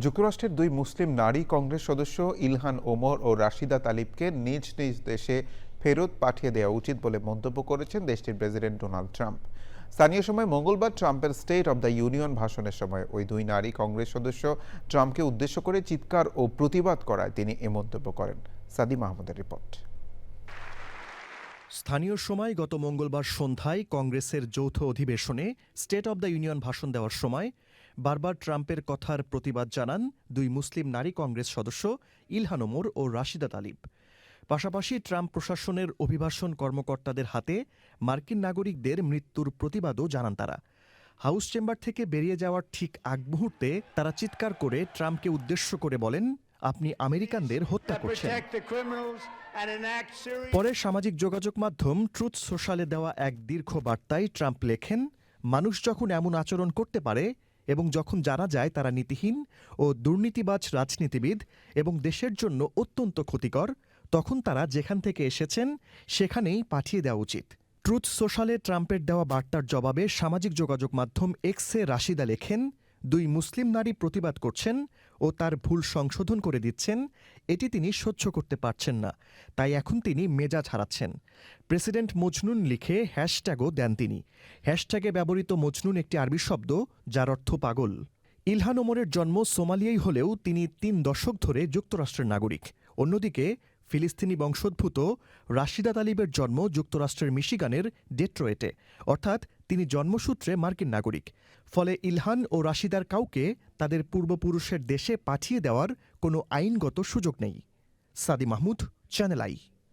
যুক্তরাষ্ট্রের দুই মুসলিম নারী কংগ্রেস সদস্য ইলহান ওমর ও রাশিদা তালিবকে নিজ নিজ দেশে ফেরত পাঠিয়ে দেওয়া উচিত বলে মন্তব্য করেছেন দেশটির প্রেসিডেন্ট ডোনাল্ড ট্রাম্প। স্থানীয় সময় মঙ্গলবার ট্রাম্পের স্টেট অব দ্য ইউনিয়ন ভাষণের সময় ওই দুই নারী কংগ্রেস সদস্য ট্রাম্পকে উদ্দেশ্য করে চিৎকার ও প্রতিবাদ করায় তিনি এ মন্তব্য করেন। সাদি মাহমুদের রিপোর্ট। স্থানীয় সময় গত মঙ্গলবার সন্ধ্যায় কংগ্রেসের যৌথ অধিবেশনে স্টেট অব দ্য ইউনিয়ন ভাষণ দেওয়ার সময় বারবার ট্রাম্পের কথার প্রতিবাদ জানান দুই মুসলিম নারী কংগ্রেস সদস্য ইলহান ওমর ও রাশিদা তালিব। পাশাপাশি ট্রাম্প প্রশাসনের অভিবাসন কর্মকর্তাদের হাতে মার্কিন নাগরিকদের মৃত্যুর প্রতিবাদও জানান তারা। হাউস চেম্বার থেকে বেরিয়ে যাওয়ার ঠিক আগ মুহূর্তে তারা চিৎকার করে ট্রাম্পকে উদ্দেশ্য করে বলেন, আপনি আমেরিকানদের হত্যা করছেন। পরে সামাজিক যোগাযোগ মাধ্যম ট্রুথ সোশ্যালে দেওয়া এক দীর্ঘ বার্তায় ট্রাম্প লেখেন, মানুষ যখন এমন আচরণ করতে পারে এবং যখন জানা যায় তারা নীতিহীন ও দুর্নীতিবাজ রাজনীতিবিদ এবং দেশের জন্য অত্যন্ত ক্ষতিকর, তখন তারা যেখান থেকে এসেছেন সেখানেই পাঠিয়ে দেওয়া উচিত। ট্রুথ সোশ্যালে ট্রাম্পের দেওয়া বার্তার জবাবে সামাজিক যোগাযোগ মাধ্যম এক্সে রাশিদা লেখেন, দুই মুসলিম নারী প্রতিবাদ করছেন ও তার ভুল সংশোধন করে দিচ্ছেন, এটি তিনি সহ্য করতে পারছেন না, তাই এখন তিনি মেজাজ হারাচ্ছেন। প্রেসিডেন্ট মজনুন লিখে হ্যাশট্যাগও দেন তিনি। হ্যাশট্যাগে ব্যবহৃত মজনুন একটি আরবি শব্দ যার অর্থ পাগল। ইলহান ওমরের জন্ম সোমালিয়ায় হলেও তিনি ৩ দশক ধরে যুক্তরাষ্ট্রের নাগরিক। অন্যদিকে ফিলিস্তিনি বংশোদ্ভূত রাশিদা তালিবের জন্ম যুক্তরাষ্ট্রের মিশিগানের ডেট্রয়েটে, অর্থাৎ তিনি জন্মসূত্রে মার্কিন নাগরিক। ফলে ইলহান ও রাশিদার কাউকে তাদের পূর্বপুরুষের দেশে পাঠিয়ে দেওয়ার কোনো আইনগত সুযোগ নেই। সাদি মাহমুদ, চ্যানেল আই।